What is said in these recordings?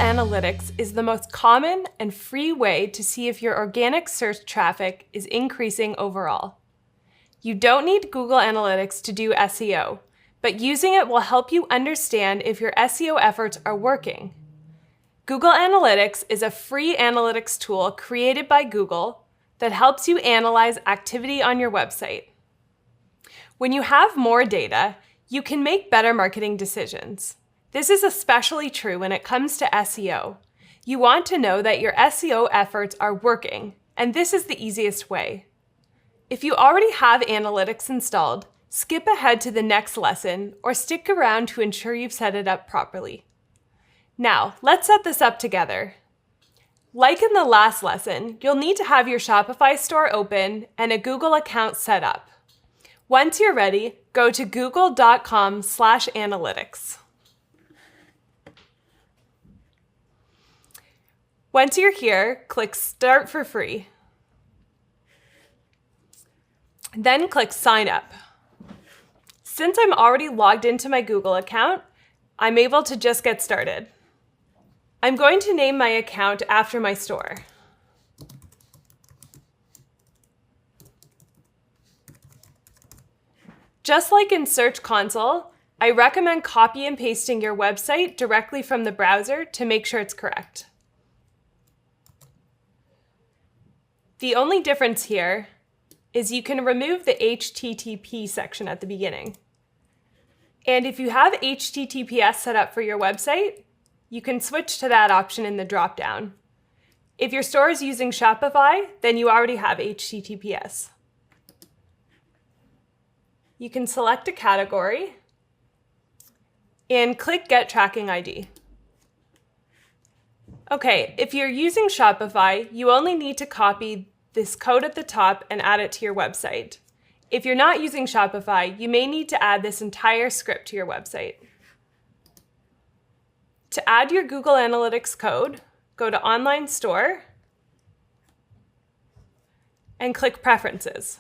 Analytics is the most common and free way to see if your organic search traffic is increasing overall. You don't need Google Analytics to do SEO, but using it will help you understand if your SEO efforts are working. Google Analytics is a free analytics tool created by Google that helps you analyze activity on your website. When you have more data, you can make better marketing decisions. This is especially true when it comes to SEO. You want to know that your SEO efforts are working, and this is the easiest way. If you already have analytics installed, skip ahead to the next lesson or stick around to ensure you've set it up properly. Now, let's set this up together. Like in the last lesson, you'll need to have your Shopify store open and a Google account set up. Once you're ready, go to google.com/analytics. Once you're here, click Start for Free. Then click Sign Up. Since I'm already logged into my Google account, I'm able to just get started. I'm going to name my account after my store. Just like in Search Console, I recommend copy and pasting your website directly from the browser to make sure it's correct. The only difference here is you can remove the HTTP section at the beginning. And if you have HTTPS set up for your website, you can switch to that option in the dropdown. If your store is using Shopify, then you already have HTTPS. You can select a category and click Get Tracking ID. Okay, if you're using Shopify, you only need to copy this code at the top and add it to your website. If you're not using Shopify, you may need to add this entire script to your website. To add your Google Analytics code, go to Online Store and click Preferences.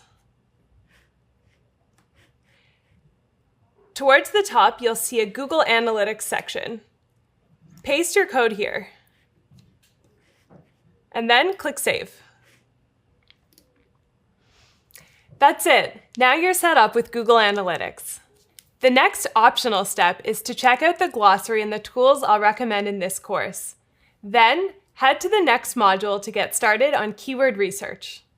Towards the top, you'll see a Google Analytics section. Paste your code here, and then click Save. That's it. Now you're set up with Google Analytics. The next optional step is to check out the glossary and the tools I'll recommend in this course. Then, head to the next module to get started on keyword research.